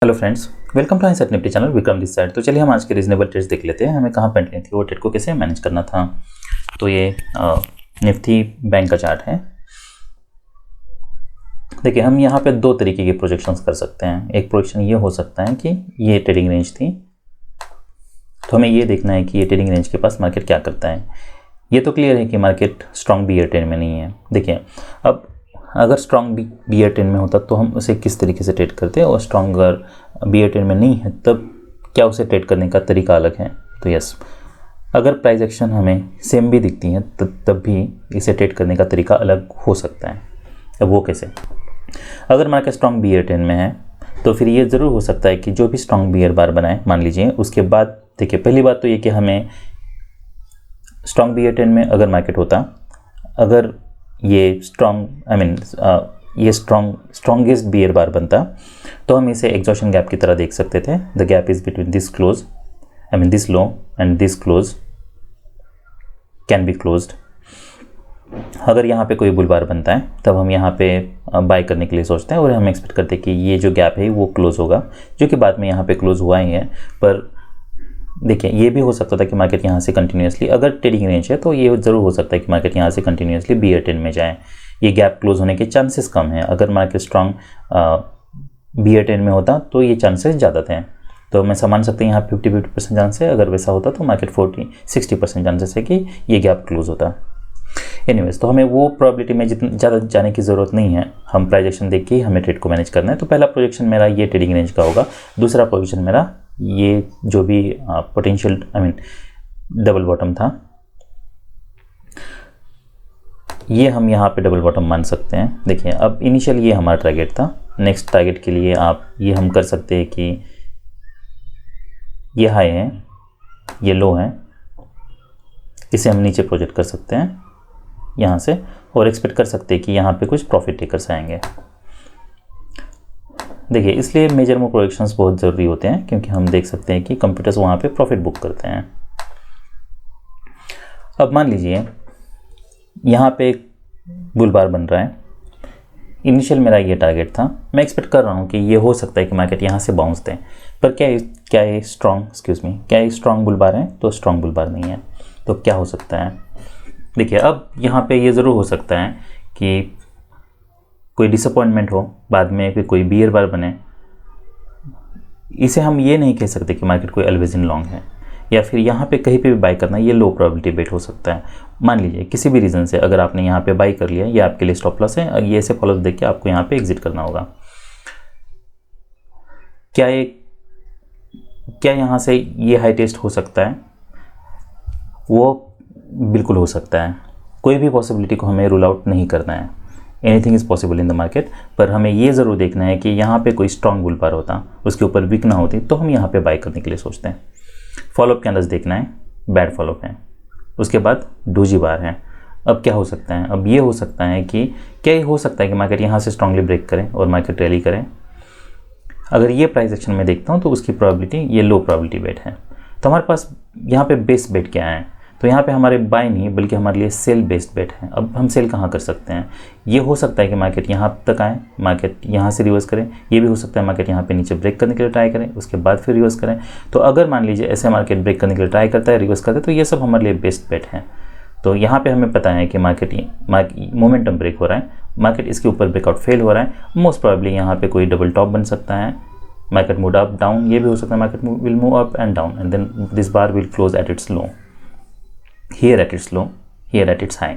Hello friends, welcome to ISET Nifty channel. Vikram this side. तो चलिए हम आज के रीजनेबल ट्रेड्स देख लेते हैं। हमें कहाँ पे एंट्री थी, वो ट्रेड को कैसे मैनेज करना था। तो ये निफ्टी बैंक का चार्ट है। देखिए, हम यहाँ पे दो तरीके के प्रोजेक्शंस कर सकते हैं। एक प्रोजेक्शन ये हो सकता है कि ये ट्रेडिंग रेंज थी, तो हमें ये देखना है कि ये ट्रेडिंग रेंज के पास मार्केट क्या करता है। ये तो क्लियर है कि मार्केट स्ट्रॉन्ग बियर ट्रेंड में नहीं है। देखिए, अब अगर स्ट्रॉन्ग बियर ट्रेंड में होता तो हम उसे किस तरीके से ट्रेड करते हैं, और स्ट्रॉन्गर बियर ट्रेंड में नहीं है तब क्या उसे ट्रेड करने का तरीका अलग है। तो यस, अगर प्राइस एक्शन हमें सेम भी दिखती है तब भी इसे ट्रेड करने का तरीका अलग हो सकता है। अब वो कैसे? अगर मार्केट स्ट्रॉन्ग बियर ट्रेंड में है तो फिर ये ज़रूर हो सकता है कि जो भी स्ट्रॉन्ग बियर बार बनाए, मान लीजिए, उसके बाद देखिए, पहली बात तो ये कि हमें स्ट्रॉन्ग बियर ट्रेंड में अगर मार्केट होता, अगर ये ये स्ट्रॉन्गेस्ट बियर बार बनता, तो हम इसे एग्जॉशन गैप की तरह देख सकते थे। The gap is between this close, this low and this close can be closed. अगर यहाँ पे कोई बुल बार बनता है तब हम यहाँ पे बाय करने के लिए सोचते हैं और हम एक्सपेक्ट करते हैं कि ये जो गैप है वो क्लोज होगा, जो कि बाद में यहाँ पे क्लोज हुआ ही है। पर देखिए, ये भी हो सकता था कि मार्केट यहाँ से कंटिन्यूसली, अगर ट्रेडिंग रेंज है तो ये ज़रूर हो सकता है कि मार्केट यहाँ से कंटिन्यूसली बियर ट्रेंड में जाए। ये गैप क्लोज होने के चांसेस कम हैं। अगर मार्केट स्ट्रॉन्ग बियर ट्रेंड में होता तो ये चांसेस ज़्यादा थे। तो मैं समझ सकते हैं यहाँ 50% चांस है। अगर वैसा होता तो मार्केट 40-60% चांसेस है कि ये गैप क्लोज होता। एनीवेज, तो हमें वो प्रोबेबिलिटी में जितना ज़्यादा जाने की ज़रूरत नहीं है। हम प्रोजेक्शन देख के ही हमें ट्रेड को मैनेज करना है। तो पहला प्रोजेक्शन मेरा ये ट्रेडिंग रेंज का होगा। दूसरा प्रोजेक्शन मेरा ये जो भी पोटेंशियल डबल बॉटम था, ये हम यहाँ पे डबल बॉटम मान सकते हैं। देखिए, अब इनिशियल ये हमारा टारगेट था। नेक्स्ट टारगेट के लिए आप ये हम कर सकते हैं कि ये हाई है, ये लो है, इसे हम नीचे प्रोजेक्ट कर सकते हैं यहाँ से, और एक्सपेक्ट कर सकते हैं कि यहाँ पे कुछ प्रॉफिट टेकर्स आएंगे। देखिए, इसलिए मेजर में प्रोजेक्शंस बहुत ज़रूरी होते हैं, क्योंकि हम देख सकते हैं कि कंप्यूटर्स वहाँ पे प्रॉफिट बुक करते हैं। अब मान लीजिए यहाँ पे एक बुल बार बन रहा है। इनिशियल मेरा ये टारगेट था। मैं एक्सपेक्ट कर रहा हूँ कि ये हो सकता है कि मार्केट यहाँ से बाउंस दें, पर क्या ये स्ट्रॉन्ग बुल बार है? तो स्ट्रॉन्ग बुल बार नहीं है। तो क्या हो सकता है? देखिए, अब यहाँ पे ये ज़रूर हो सकता है कि कोई डिसअपॉइंटमेंट हो, बाद में फिर कोई बियर बार बने। इसे हम ये नहीं कह सकते कि मार्केट कोई ऑलवेज इन लॉन्ग है, या फिर यहाँ पे कहीं पे भी बाई करना, ये लो प्रोबेबिलिटी बेट हो सकता है। मान लीजिए किसी भी रीज़न से अगर आपने यहाँ पे बाई कर लिया, ये आपके लिए स्टॉप लॉस है, ये ऐसे फॉलो देख के आपको यहाँ पे एग्जिट करना होगा। क्या यहाँ से ये हाई टेस्ट हो सकता है? वो बिल्कुल हो सकता है। कोई भी पॉसिबिलिटी को हमें रूल आउट नहीं करना है। Anything is possible in the market. पर हमें ये ज़रूर देखना है कि यहाँ पे कोई स्ट्रॉन्ग बुल बार होता, उसके ऊपर वीक ना होती, तो हम यहाँ पे बाय करने के लिए सोचते हैं। फॉलोअप कैंडल्स देखना है, बैड फॉलोअप है। उसके बाद डोजी बार है। अब क्या हो सकता है? अब ये हो सकता है कि मार्केट यहाँ से स्ट्रांगली ब्रेक करें और मार्केट रैली करें। अगर ये प्राइस एक्शन में देखता हूँ तो उसकी प्रोबेबिलिटी, ये लो प्रोबेबिलिटी बेट है। तो हमारे पास यहाँ पे बेस्ट बेट क्या है? तो यहाँ पे हमारे बाय नहीं बल्कि हमारे लिए सेल बेस्ड बेट है। अब हम सेल कहाँ कर सकते हैं? ये हो सकता है कि मार्केट यहाँ तक आए, मार्केट यहाँ से रिवर्स करें। ये भी हो सकता है मार्केट यहाँ पे नीचे ब्रेक करने के लिए ट्राई करें, उसके बाद फिर रिवर्स करें। तो अगर मान लीजिए ऐसे मार्केट ब्रेक करने के लिए ट्राई करता है, रिवर्स करता है, तो ये सब हमारे लिए बेस्ट बेट है। तो यहाँ पे हमें पता है कि मार्केट मोमेंटम ब्रेक हो रहा है, मार्केट इसके ऊपर ब्रेकआउट फेल हो रहा है। मोस्ट प्रोबेबली यहाँ पे कोई डबल टॉप बन सकता है, मार्केट मूव अप डाउन। ये भी हो सकता है market will move up and down, and then this bar will close at its low, here at its low, here at its high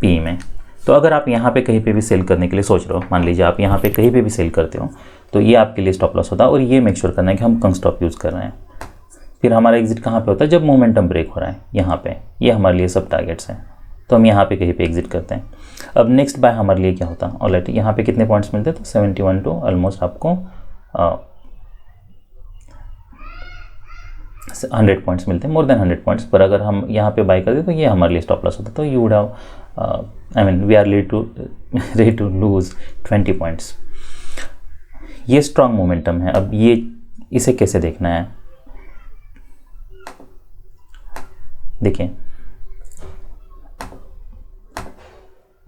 पी में। तो अगर आप यहाँ पे कहीं पे भी सेल करने के लिए सोच रहे हो, मान लीजिए आप यहाँ पे कहीं पे भी सेल करते हो, तो ये आपके लिए स्टॉप लॉस होता है। और ये मेक श्योर करना है कि हम कम स्टॉप यूज़ कर रहे हैं। फिर हमारा एग्जिट कहाँ पे होता है? जब मोमेंटम ब्रेक हो रहा है यहाँ पे। ये हमारे लिए सब टारगेट्स हैं, तो हम यहाँ पे कहीं पे एग्जिट करते हैं। अब नेक्स्ट बाय हमारे लिए क्या होता है? ऑलरेडी यहाँ पे कितने पॉइंट्स मिलते हैं? तो 71 टू ऑलमोस्ट आपको 100 पॉइंट्स मिलते हैं, मोर देन 100 पॉइंट्स। पर अगर हम यहाँ पे बाय करते तो ये हमारे लिए स्टॉप लॉस होता है। तो you would have we are ready to lose 20 points. ये स्ट्रॉन्ग मोमेंटम है। अब ये इसे कैसे देखना है? देखिए,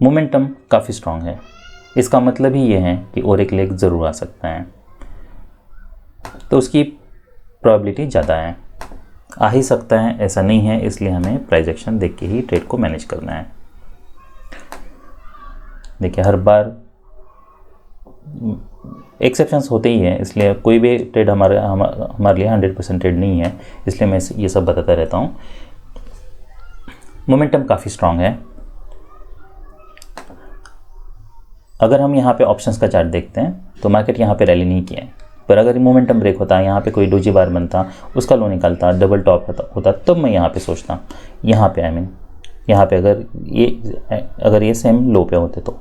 मोमेंटम काफ़ी स्ट्रॉन्ग है। इसका मतलब ही ये है कि और एक लेग ज़रूर आ सकता है। तो उसकी प्रोबेबिलिटी ज़्यादा है। आ ही सकता है ऐसा नहीं है, इसलिए हमें प्राइस एक्शन देख के ही ट्रेड को मैनेज करना है। देखिए हर बार एक्सेप्शंस होते ही हैं, इसलिए कोई भी ट्रेड हमारे लिए 100% ट्रेड नहीं है, इसलिए मैं ये सब बताता रहता हूँ। मोमेंटम काफ़ी स्ट्रांग है। अगर हम यहाँ पे ऑप्शंस का चार्ट देखते हैं तो मार्केट यहाँ पे रैली नहीं किया है, पर अगर मोमेंटम ब्रेक होता, यहाँ पे कोई डोजी बार बनता, उसका लो निकलता, डबल टॉप होता, तब मैं यहाँ पे सोचता, यहाँ पे यहाँ पे अगर ये सेम लो पे होते तो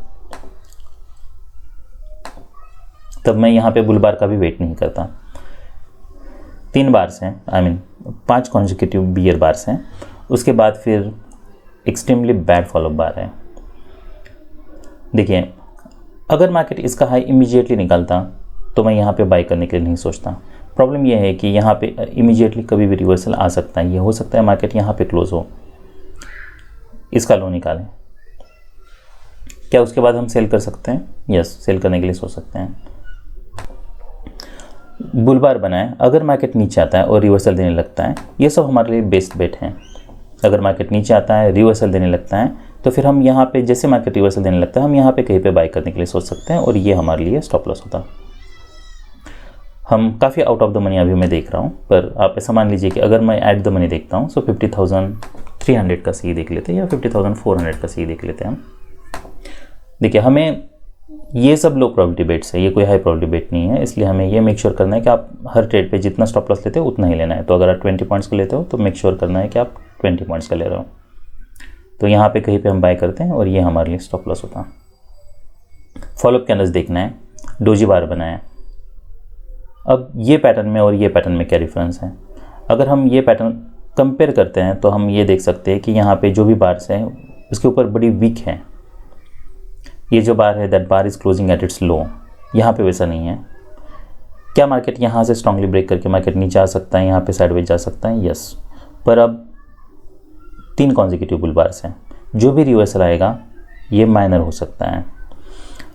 तब मैं यहाँ पे बुल बार का भी वेट नहीं करता। 3 बार्स हैं, 5 कॉन्जिक्यूटिव बियर बार्स हैं, उसके बाद फिर एक्सट्रीमली बैड फॉलो बार है। देखिए अगर मार्केट इसका हाई इमीडिएटली निकलता तो मैं यहाँ पे बाई करने के लिए नहीं सोचता। प्रॉब्लम यह है कि यहाँ पे इमीडिएटली कभी भी रिवर्सल आ सकता है। ये हो सकता है मार्केट यहाँ पे क्लोज हो, इसका लो निकालें, क्या उसके बाद हम सेल कर सकते हैं? यस, सेल करने के लिए सोच सकते हैं। बुल बार बनाए, अगर मार्केट नीचे आता है और रिवर्सल देने लगता है, ये सब हमारे लिए बेस्ट बेट हैं। अगर मार्केट नीचे आता है, रिवर्सल देने लगता है, तो फिर हम यहाँ पे जैसे मार्केट रिवर्सल देने लगता है, हम यहाँ पे कहीं पे बाई करने के लिए सोच सकते हैं और ये हमारे लिए स्टॉप लॉस होता। हम काफ़ी आउट ऑफ द मनी अभी मैं देख रहा हूँ, पर आप ऐसा मान लीजिए कि अगर मैं एट द मनी देखता हूँ, सो 50,300 का सी देख लेते हैं या 50,400 का सी देख लेते हैं हम। देखिए हमें ये सब लो प्रोबेबिलिटी बेट्स है, ये कोई हाई प्रोबेबिलिटी बेट नहीं है, इसलिए हमें ये मेक श्योर करना है कि आप हर ट्रेड पे जितना स्टॉप लॉस लेते हो उतना ही लेना है। तो अगर आप 20 पॉइंट्स का लेते हो तो मेक श्योर करना है कि आप 20 पॉइंट्स का ले रहे हो। तो यहाँ पे कहीं पे हम बाय करते हैं और ये हमारे लिए स्टॉप लॉस होता है। फॉलोअप कैंडल्स देखना है, डोजी बार बनाए। अब ये पैटर्न में और ये पैटर्न में क्या डिफरेंस है? अगर हम ये पैटर्न कंपेयर करते हैं तो हम ये देख सकते हैं कि यहाँ पे जो भी बार्स हैं उसके ऊपर बड़ी वीक है। ये जो बार है, that bar is closing at its low, यहाँ पे वैसा नहीं है। क्या मार्केट यहाँ से स्ट्रांगली ब्रेक करके मार्केट नीचे आ सकता है, यहाँ पे साइडवेज जा सकता है? यस, पर अब 3 कॉन्जिक्यूटिव बुल बार्स हैं, जो भी रिवर्सल आएगा ये माइनर हो सकता है।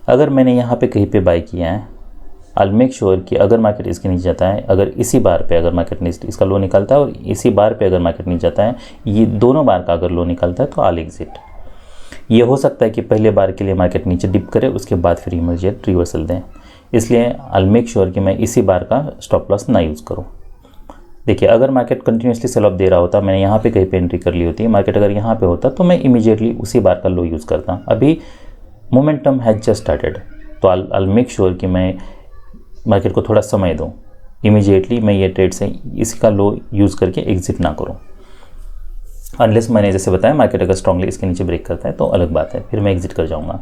अगर मैंने यहाँ पे कहीं पे बाई किया है, आई मेक श्योर कि अगर मार्केट इसके नीचे जाता है, अगर इसी बार पे अगर मार्केट इसका लो निकलता है और इसी बार पे अगर मार्केट नीचे जाता है, ये दोनों बार का अगर लो निकलता है तो आल एग्जिट। ये हो सकता है कि पहले बार के लिए मार्केट नीचे डिप करे, उसके बाद फिर इमीडिएट रिवर्सल दें, इसलिए आई मेक श्योर कि मैं इसी बार का स्टॉप लॉस ना यूज़ करूँ। देखिए अगर मार्केट कंटिन्यूसली सेल ऑफ दे रहा होता, मैंने यहाँ पे कहीं पे एंट्री कर ली होती, मार्केट अगर यहाँ पे होता तो मैं इमीडिएटली उसी बार का लो यूज़ करता। अभी मोमेंटम हैज जस्ट स्टार्टेड, तो आई मेक श्योर कि मैं मार्केट को थोड़ा समय दूँ, इमीडिएटली मैं ये ट्रेड से इसका लो यूज़ करके एग्जिट ना करूँ। अनलेस मैंने जैसे बताया मार्केट अगर स्ट्रांगली इसके नीचे ब्रेक करता है तो अलग बात है, फिर मैं एग्जिट कर जाऊँगा।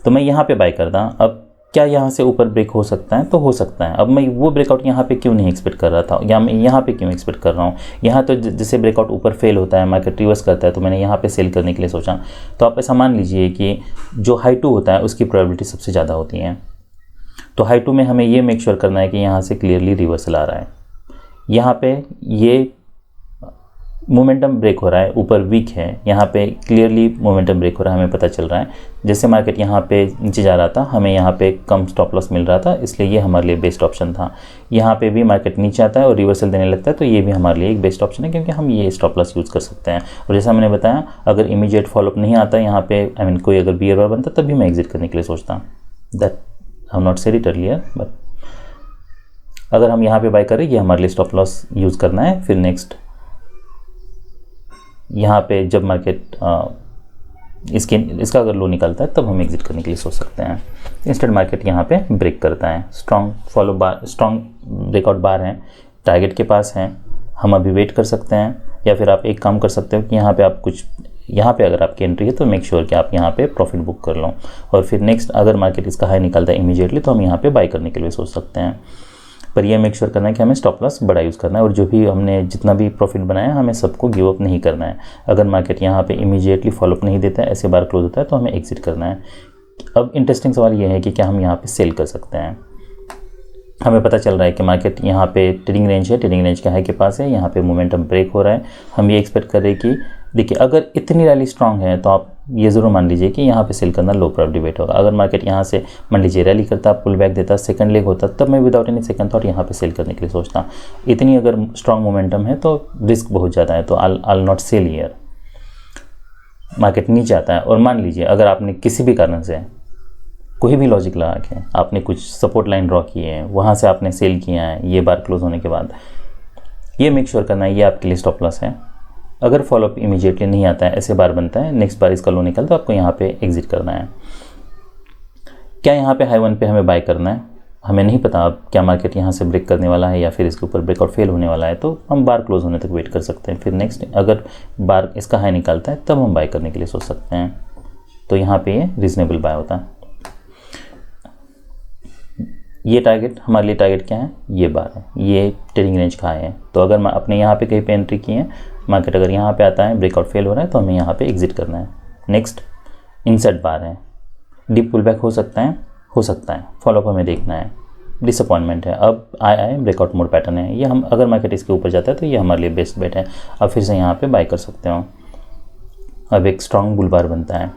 तो मैं यहाँ पे बाय करता। अब क्या यहाँ से ऊपर ब्रेक हो सकता है? तो हो सकता है। अब मैं वो ब्रेकआउट यहाँ पे क्यों नहीं एक्सपेक्ट कर रहा था, या मैं यहाँ पे क्यों एक्सपेक्ट कर रहा हूँ? यहाँ तो जैसे ब्रेकआउट ऊपर फेल होता है, मार्केट रिवर्स करता है, तो मैंने यहाँ पे सेल करने के लिए सोचा। तो आप ऐसा मान लीजिए कि जो हाई टू होता है उसकी प्रोबेबिलिटी सबसे ज़्यादा होती है। तो हाई टू में हमें ये मेक श्योर करना है कि यहाँ से क्लियरली रिवर्सल आ रहा है, यहाँ पे ये मोमेंटम ब्रेक हो रहा है, ऊपर वीक है, यहाँ पे क्लियरली मोमेंटम ब्रेक हो रहा है, हमें पता चल रहा है। जैसे मार्केट यहाँ पे नीचे जा रहा था, हमें यहाँ पे कम स्टॉप लॉस मिल रहा था, इसलिए ये हमारे लिए बेस्ट ऑप्शन था। यहाँ पे भी मार्केट नीचे आता है और रिवर्सल देने लगता है, तो ये भी हमारे लिए एक बेस्ट ऑप्शन है, क्योंकि हम ये स्टॉप लॉस यूज़ कर सकते हैं। और जैसा मैंने बताया, अगर इमीडिएट फॉलोअप नहीं आता यहाँ पे, कोई अगर बियर बार बनता, तब भी मैं एग्जिट करने के लिए सोचता। That I am not said it earlier, but अगर हम यहाँ पे बाय करें, ये हमारे लिए स्टॉप लॉस यूज़ करना है। फिर नेक्स्ट यहाँ पे जब मार्केट इसका अगर लो निकलता है, तब हम एग्जिट करने के लिए सोच सकते हैं। इंस्टेंट मार्केट यहाँ पे ब्रेक करता है, स्ट्रॉन्ग फॉलो बार, स्ट्रॉन्ग ब्रेकआउट बार हैं, टारगेट के पास हैं, हम अभी वेट कर सकते हैं। या फिर आप एक काम कर सकते हो कि यहाँ पे अगर आपकी एंट्री है तो मेक श्योर कि आप यहाँ पे प्रॉफिट बुक कर लो, और फिर नेक्स्ट अगर मार्केट इसका हाई निकलता है इमीडिएटली, तो हम यहाँ पे बाय करने के लिए सोच सकते हैं। पर यह मेक श्योर करना है कि हमें स्टॉप लॉस बड़ा यूज़ करना है, और जो भी हमने जितना भी प्रॉफिट बनाया, हमें सबको गिव अप नहीं करना है। अगर मार्केट यहाँ पे इमीडिएटली फॉलोअप नहीं देता है, ऐसे बार क्लोज होता है, तो हमें एग्जिट करना है। अब इंटरेस्टिंग सवाल ये है कि क्या हम यहाँ पे सेल कर सकते हैं? हमें पता चल रहा है कि मार्केट यहाँ पे ट्रेडिंग रेंज है, ट्रेडिंग रेंज के हाई के पास है, यहाँ पे मोमेंटम ब्रेक हो रहा है। हम ये एक्सपेक्ट कर रहे हैं कि देखिए अगर इतनी रैली स्ट्रांग है तो आप ये ज़रूर मान लीजिए कि यहाँ पे सेल करना लो प्रायोरिटी बेट होगा। अगर मार्केट यहाँ से मान लीजिए रैली करता, पुल बैक देता, सेकंड लेग होता, तब मैं विदाउट एनी सेकंड थॉट यहाँ पे सेल करने के लिए सोचता। इतनी अगर स्ट्रांग मोमेंटम है तो रिस्क बहुत ज़्यादा है, तो आई नॉट सेल हियर। मार्केट नीचे आता है और मान लीजिए अगर आपने किसी भी कारण से कोई भी लॉजिक लगा के आपने कुछ सपोर्ट लाइन ड्रॉ किए हैं, वहाँ से आपने सेल किया है, ये बार क्लोज होने के बाद ये मेक श्योर करना है ये आपके लिए स्टॉप लॉस है। अगर फॉलोअप इमीडिएटली नहीं आता है, ऐसे बार बनता है, नेक्स्ट बार इसका लो निकल, तो आपको यहाँ पे एग्जिट करना है। क्या यहाँ पे हाई वन पे हमें बाय करना है? हमें नहीं पता अब क्या मार्केट यहाँ से ब्रेक करने वाला है या फिर इसके ऊपर ब्रेकआउट फेल होने वाला है, तो हम बार क्लोज होने तक वेट कर सकते हैं। फिर नेक्स्ट अगर बार इसका हाई निकालता है तब हम बाय करने के लिए सोच सकते हैं। तो यहाँ पे ये रीजनेबल बाय होता है। ये टारगेट हमारे लिए टारगेट क्या है? ये बार है, ये ट्रेडिंग रेंज का है। तो अगर मैं अपने यहाँ पे कहीं पे एंट्री की है, मार्केट अगर यहाँ पे आता है, ब्रेकआउट फेल हो रहा है, तो हमें यहाँ पे एग्जिट करना है। नेक्स्ट इनसेट बार है, डीप पुल बैक हो सकता है, फॉलोअप हमें देखना है। डिसअपॉइंटमेंट है, अब आया है ब्रेकआउट मोड पैटर्न है, ये हम अगर मार्केट इसके ऊपर जाता है तो ये हमारे लिए बेस्ट बेट है। अब फिर से यहाँ पे बाय कर सकते हो। अब एक स्ट्रॉन्ग बुल बार बनता है,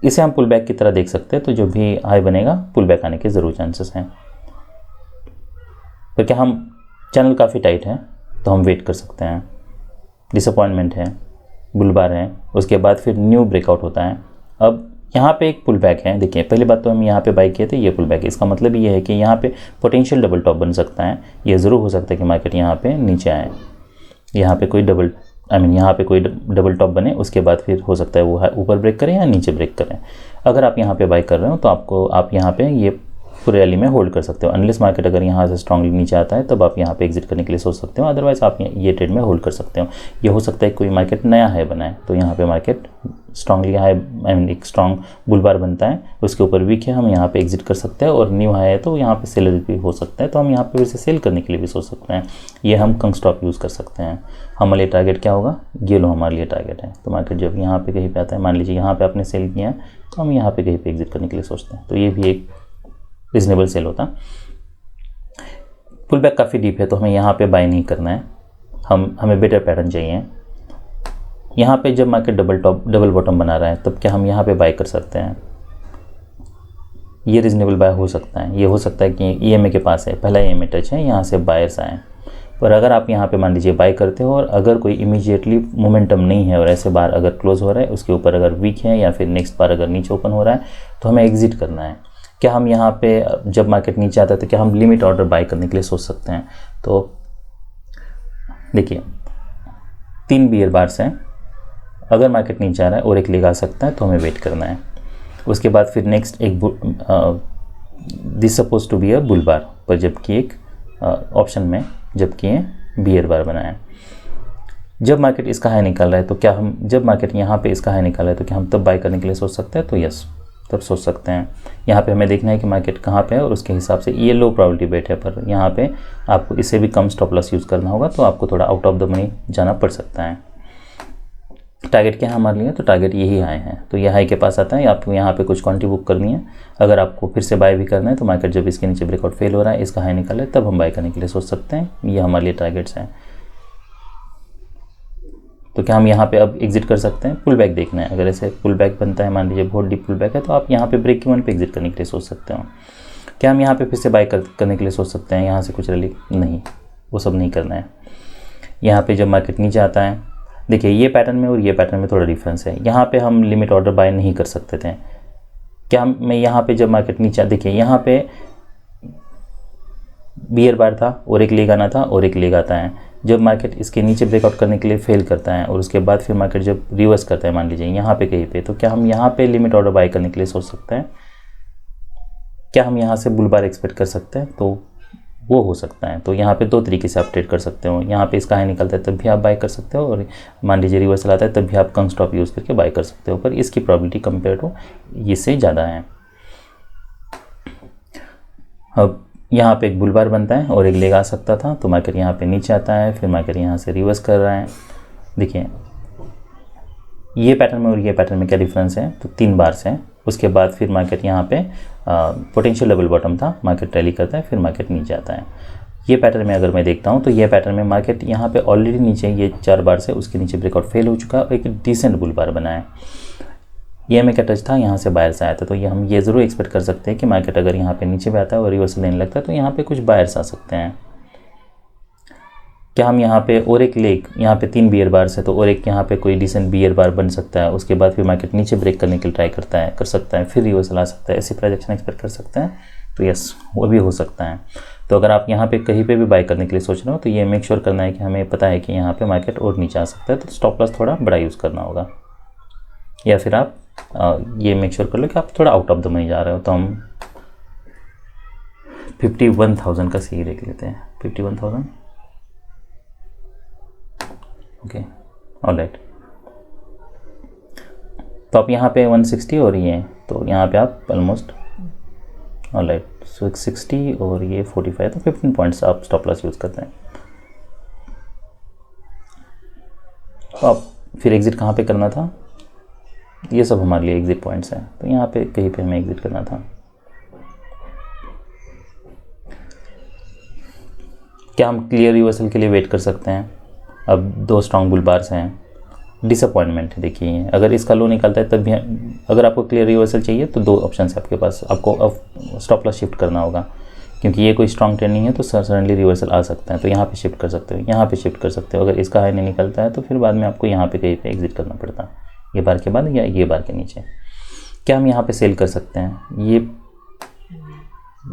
इसे हम पुल बैक की तरह देख सकते हैं। तो जो भी हाई बनेगा पुल बैक आने के ज़रूर चांसेस हैं। तो क्या हम चैनल काफ़ी टाइट है तो हम वेट कर सकते हैं। डिसअपॉइंटमेंट है, बुल बार है, उसके बाद फिर न्यू ब्रेकआउट होता है। अब यहाँ पे एक पुल बैक है। देखिए पहली बात तो हम यहाँ पे बाय किए थे, ये पुल बैक है, इसका मतलब ये है कि यहाँ पे पोटेंशियल डबल टॉप बन सकता है। ये ज़रूर हो सकता है कि मार्केट यहाँ पे नीचे आए, यहाँ पे कोई यहाँ पे कोई डबल टॉप बने, उसके बाद फिर हो सकता है वो ऊपर ब्रेक करें या नीचे ब्रेक करें। अगर आप यहाँ पे बाय कर रहे हो तो आप यहाँ पे ये पूरे रैली में होल्ड कर सकते हो। अनलेस मार्केट अगर यहाँ से स्ट्रांगली नीचे आता है तब आप यहाँ पे एग्जिट करने के लिए सोच सकते हो, अदरवाइज आप ये ट्रेड में होल्ड कर सकते हो। ये हो सकता है कोई मार्केट नया हाई बनाए, तो यहाँ पे मार्केट स्ट्रांगली हाई एक स्ट्रांग बुल बार बनता है, उसके ऊपर वीक है, हम यहाँ पे एग्जिट कर सकते हैं। और न्यू हाई है तो यहाँ पे सेलर भी हो सकता है, तो हम यहाँ पे फिर से सेल करने के लिए भी सोच सकते हैं। ये हम कंग स्टॉप यूज़ कर सकते हैं। हमारे लिए टारगेट क्या होगा? ये लो हमारे लिए टारगेट है। तो मार्केट जब यहाँ पे कहीं पे आता है, मान लीजिए यहाँ पे आपने सेल किया है, तो हम यहाँ पे कहीं पे एग्जिट करने के लिए सोचते हैं। तो ये भी एक रीजनेबल सेल होता। पुल बैक काफ़ी डीप है तो हमें यहाँ पे बाय नहीं करना है, हमें बेटर पैटर्न चाहिए। यहाँ पे जब मार्केट डबल बॉटम बना रहा है तब क्या हम यहाँ पे बाय कर सकते हैं? ये रीजनेबल बाय हो सकता है। ये हो सकता है कि ईएमए के पास है, पहला ईएमए टच है, यहाँ से बायर्स आए। पर अगर आप यहाँ पे मान लीजिए बाय करते हो और अगर कोई इमीडिएटली मोमेंटम नहीं है और ऐसे बार अगर क्लोज हो रहा है, उसके ऊपर अगर वीक है या फिर नेक्स्ट बार अगर नीचे ओपन हो रहा है, तो हमें एग्जिट करना है। क्या हम यहाँ पे जब मार्केट नीचे आता है तो क्या हम लिमिट ऑर्डर बाय करने के लिए सोच सकते हैं? तो देखिए 3 बियर बार्स हैं, अगर मार्केट नीचे आ रहा है और एक लेग आ सकता है तो हमें वेट करना है। उसके बाद फिर नेक्स्ट एक this suppose to be a bull bar, पर जबकि एक ऑप्शन में जबकि ये बियर बार बना है। जब मार्केट इसका हाई निकाल रहा है तो क्या हम, जब मार्केट यहाँ पे इसका हाई निकाल रहा है तो क्या हम तब बाय करने के लिए सोच सकते हैं? तो यस, तब सोच सकते हैं। यहाँ पे हमें देखना है कि मार्केट कहाँ पे है और उसके हिसाब से ये लो प्रोबेबिलिटी बेट है, पर यहाँ पे आपको इससे भी कम स्टॉप लॉस यूज़ करना होगा, तो आपको थोड़ा आउट ऑफ द मनी जाना पड़ सकता है। टारगेट क्या है हमारे लिए? तो टारगेट यही हाई है। तो ये हाई के पास आता है, आपको यहाँ पे कुछ क्वांटिटी बुक करनी है। अगर आपको फिर से बाय भी करना है तो मार्केट जब इसके नीचे ब्रेकआउट फेल हो रहा है, इसका हाई निकाले, तब हम बाय करने के लिए सोच सकते हैं। ये हमारे लिए टारगेट्स हैं। तो क्या हम यहाँ पे अब एग्जिट कर सकते हैं? पुल बैक देखना है। अगर ऐसे पुल बैक बनता है, मान लीजिए बहुत डीप पुल बैक है, तो आप यहाँ पे ब्रेक इवन पे एग्जिट करने के लिए सोच सकते हो। क्या हम यहाँ पे फिर से बाय करने के लिए सोच सकते हैं? यहाँ से कुछ रैली नहीं, वो सब नहीं करना है। यहाँ पे जब मार्केट नीचे आता है, देखिए ये पैटर्न में और ये पैटर्न में थोड़ा डिफरेंस है। यहाँ पे हम लिमिट ऑर्डर बाय नहीं कर सकते थे। क्या मैं यहाँ पे जब मार्केट नीचे, देखिए यहाँ पे बियर बार था और एक लेग आना था और एक लेग आता है। जब मार्केट इसके नीचे ब्रेकआउट करने के लिए फेल करता है और उसके बाद फिर मार्केट जब रिवर्स करता है, मान लीजिए यहाँ पे कहीं पे, तो क्या हम यहाँ पे लिमिट ऑर्डर बाय करने के लिए सोच सकते हैं? क्या हम यहाँ से बुल बार एक्सपेक्ट कर सकते हैं? तो वो हो सकता है। तो यहाँ पे 2 तरीके से आप ट्रेड कर सकते हो। यहाँ पे इसका हाई निकलता है तब भी आप बाय कर सकते हो, और मान लीजिए रिवर्सल आता है तब भी आप कंग स्टॉप यूज़ करके बाय कर सकते हो, पर इसकी प्रोबेबिलिटी कंपेयर टू इससे ज़्यादा है। अब यहाँ पे एक बुल बार बनता है और एक लेग आ सकता था, तो मार्केट यहाँ पे नीचे आता है, फिर मार्केट यहाँ से रिवर्स कर रहा है। देखिए ये पैटर्न में और ये पैटर्न में क्या डिफरेंस है? तो 3 बार्स हैं। उसके बाद फिर मार्केट यहाँ पे पोटेंशियल डबल बॉटम था, मार्केट रैली करता है, फिर मार्केट नीचे आता है। ये पैटर्न में अगर मैं देखता हूँ तो ये पैटर्न में मार्केट यहाँ पे ऑलरेडी नीचे ये 4 बार से उसके नीचे ब्रेकआउट फेल हो चुका है और एक डिसेंट बुल बार बना है। ये में क्या टच था, यहाँ से बायर्स आया था, तो ये हम ये ज़रूर एक्सपेक्ट कर सकते हैं कि मार्केट अगर यहाँ पे नीचे पे आता है और रिवर्सल लेने लगता है तो यहाँ पे कुछ बायर्स आ सकते हैं। क्या हम यहाँ पे और एक लेग, यहाँ पे 3 बियर बार है तो और एक यहाँ पे कोई डिसेंट बियर बार बन सकता है, उसके बाद फिर मार्केट नीचे ब्रेक करने के लिए ट्राई कर सकता है, फिर रिवर्सल आ सकता है, ऐसी प्रोजेक्शन एक्सपेक्ट कर सकते हैं। तो यस, वो भी हो सकता है। तो अगर आप यहाँ पे कहीं पे भी बाय करने के लिए सोच रहे हो तो ये मेक श्योर करना है कि हमें पता है कि यहाँ पे मार्केट और नीचे आ सकता है, तो स्टॉप लॉस थोड़ा बड़ा यूज़ करना होगा। या फिर आप ये मेक श्योर कर लो कि आप थोड़ा आउट ऑफ द मनी जा रहे हो। तो हम 51,000 का सी देख लेते हैं। 51,000, ओके, ऑलराइट। तो आप यहाँ पे 160 और ये, तो यहाँ पे आप ऑलमोस्ट, ऑलराइट, 660 और ये 45, तो 15 पॉइंट्स आप स्टॉप लॉस यूज़ करते हैं। तो आप फिर एग्ज़िट कहाँ पे करना था, ये सब हमारे लिए एग्ज़िट पॉइंट्स हैं, तो यहाँ पे कहीं पे हमें एग्ज़िट करना था। क्या हम क्लियर रिवर्सल के लिए वेट कर सकते हैं? अब 2 स्ट्रॉन्ग बुल बार्स हैं, डिसअपॉइंटमेंट है। देखिए अगर इसका लो निकलता है तब भी, अगर आपको क्लियर रिवर्सल चाहिए तो 2 ऑप्शन है आपके पास, आपको अब स्टॉप लॉस शिफ्ट करना होगा, क्योंकि ये कोई स्ट्रॉन्ग ट्रेंड नहीं है तो सडनली रिवर्सल आ सकता है। तो यहाँ पे शिफ्ट कर सकते हो, यहाँ पे शिफ्ट कर सकते हो। अगर इसका हाई नहीं निकलता है तो फिर बाद में आपको यहाँ पे कहीं पे एग्जिट करना पड़ता है, ये बार के बाद या ये बार के नीचे। क्या हम यहाँ पे सेल कर सकते हैं? ये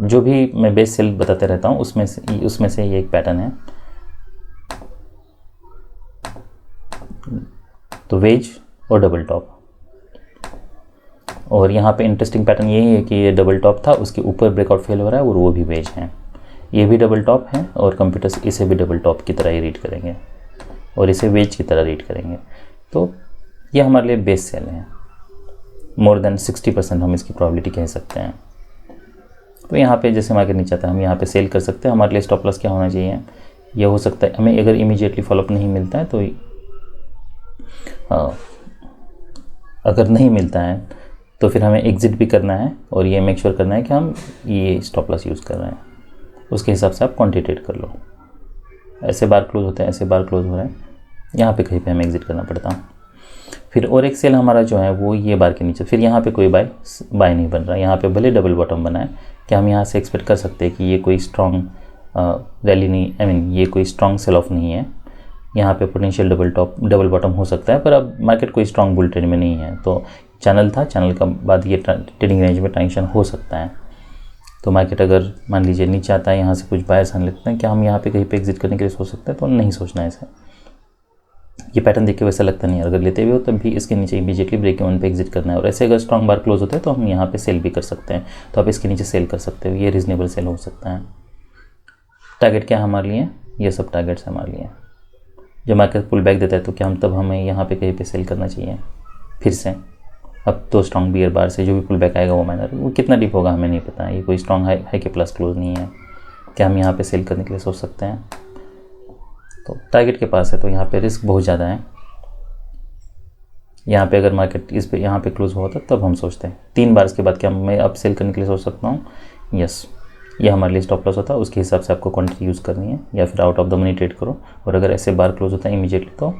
जो भी मैं बेस सेल बताते रहता हूँ उसमें से ये एक पैटर्न है। तो वेज और डबल टॉप, और यहाँ पे इंटरेस्टिंग पैटर्न यही है कि ये डबल टॉप था, उसके ऊपर ब्रेकआउट फेल हो रहा है और वो भी वेज है। ये भी डबल टॉप है और कंप्यूटर्स इसे भी डबल टॉप की तरह ही रीड करेंगे और इसे वेज की तरह रीड करेंगे। तो ये हमारे लिए बेस सेल है, मोर देन 60% हम इसकी प्रोबेबिलिटी कह सकते हैं। तो यहाँ पे जैसे मार्केट नीचे आता है हम यहाँ पे सेल कर सकते हैं। हमारे लिए स्टॉप लॉस क्या होना चाहिए? ये हो सकता है हमें अगर इमीडिएटली फॉलोअप नहीं मिलता है तो अगर नहीं मिलता है तो फिर हमें एग्जिट भी करना है और ये मेक श्योर करना है कि हम ये स्टॉप लॉस यूज़ कर रहे हैं, उसके हिसाब से आप क्वांटिटेट कर लो। ऐसे बार क्लोज होते हैं, ऐसे बार क्लोज हो रहे हैं, यहाँ पे कहीं पे हमें एग्जिट करना पड़ता है। फिर और एक सेल हमारा जो है वो ये बार के नीचे, फिर यहाँ पे कोई बाय नहीं बन रहा, यहाँ पे भले डबल बॉटम बना है। क्या हम यहाँ से एक्सपेक्ट कर सकते हैं कि ये कोई स्ट्रॉन्ग रैली नहीं, ये कोकोई स्ट्रॉन्ग सेल ऑफ नहीं है। यहाँ पे पोटेंशियल डबल बॉटम हो सकता है, पर अब मार्केट कोई स्ट्रॉन्ग बुल ट्रेंड में नहीं है। तो चैनल था, चैनल का बाद ये ट्रेडिंग रेंज में ट्रांजिशन हो सकता है। तो मार्केट अगर मान लीजिए नीचे आता है, यहाँ से कुछ बायर्स आने लगते हैं, क्या हम यहाँ पे कहीं पे एग्जिट करने के लिए सोच सकते हैं? तो नहीं सोचना है ऐसा। ये पैटर्न देख के वैसा लगता नहीं है, अगर लेते हुए हो तब भी इसके नीचे इमीडिएटली ब्रेक इवन पे एग्जिट करना है। और ऐसे अगर स्ट्रॉन्ग बार क्लोज होता है तो हम यहाँ पे सेल भी कर सकते हैं, तो आप इसके नीचे सेल कर सकते हो, ये रीजनेबल सेल हो सकता है। टारगेट क्या है हमारे लिए? ये सब टारगेट्स है हमारे लिए। जब मार्केट पुल बैक देता है तो क्या हम तब हमें यहाँ पे कहीं पे सेल करना चाहिए फिर से? अब तो स्ट्रॉन्ग बियर बार से जो भी पुल बैक आएगा वो माइनर, वो कितना डीप होगा हमें नहीं पता है, ये कोई स्ट्रॉन्ग हाई के प्लस क्लोज नहीं है। क्या हम यहाँ पे सेल करने के लिए सोच सकते हैं? तो टारगेट के पास है तो यहाँ पे रिस्क बहुत ज़्यादा है। यहाँ पे अगर मार्केट इस पे यहाँ पे क्लोज हुआ था तब हम सोचते हैं 3 बार के बाद क्या मैं अब सेल करने के लिए सोच सकता हूँ? यस, ये हमारे लिए स्टॉप लॉस होता है, उसके हिसाब से आपको क्वांटिटी यूज़ करनी है या फिर out of the money trade करो। और अगर ऐसे बार क्लोज होता है इमीडिएटली तो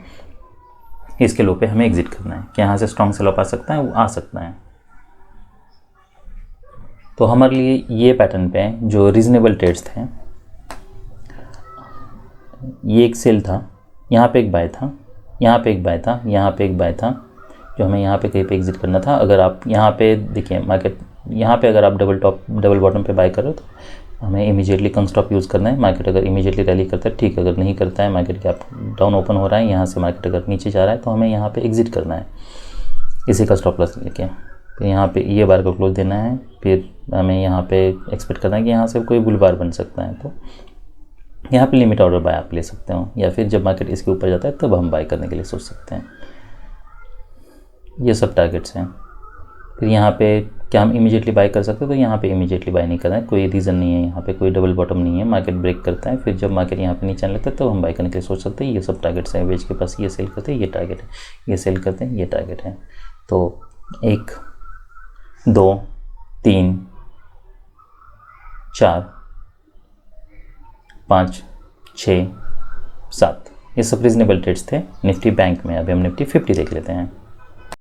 इसके लो पे हमें एग्जिट करना है। कि यहाँ से स्ट्रॉन्ग सेल ऑफ आ सकता है, वो आ सकता है। तो हमारे लिए ये पैटर्न पे जो रीजनेबल ट्रेड्स थे, ये एक सेल था, यहाँ पे एक बाय था, यहाँ पे एक बाय था, यहाँ पे एक बाय था, जो हमें यहाँ पे कहीं पे एग्जिट करना था। अगर आप यहाँ पे देखिए मार्केट यहाँ पे अगर आप डबल बॉटम पे बाय कर रहे हो तो हमें इमीडिएटली कंग स्टॉप यूज़ करना है। मार्केट अगर इमीडिएटली रैली करता है ठीक, अगर नहीं करता है, मार्केट गैप डाउन ओपन हो रहा है, यहाँ से मार्केट अगर नीचे जा रहा है तो हमें यहाँ पे एग्जिट करना है इसी का स्टॉप लॉस लेके। फिर यहाँ पे ये बार को क्लोज देना है, फिर हमें यहाँ पे एक्सपेक्ट करना है कि यहाँ से कोई बुल बार बन सकता है, तो यहाँ पे लिमिट ऑर्डर बाय आप ले सकते हो, या फिर जब मार्केट इसके ऊपर जाता है तब हम बाय करने के लिए सोच सकते हैं। ये सब टारगेट्स हैं। फिर यहाँ पे क्या हम इमीडिएटली बाय कर सकते हैं? तो यहाँ पे इमीडिएटली बाय नहीं करना है, कोई रीज़न नहीं है, यहाँ पे कोई डबल बॉटम नहीं है, मार्केट ब्रेक करता है, फिर जब मार्केट यहाँ पे नीचे आने लगता है तो हम बाय करने के लिए सोच सकते हैं। ये सब टारगेट्स हैं। वेज के पास ये सेल करते हैं, ये टारगेट है, ये सेल करते हैं, ये टारगेट है। तो 1 2 3 4 5, 6, 7, ये सब रीजनेबल ट्रेड्स थे निफ्टी बैंक में। अभी हम निफ्टी 50 देख लेते हैं।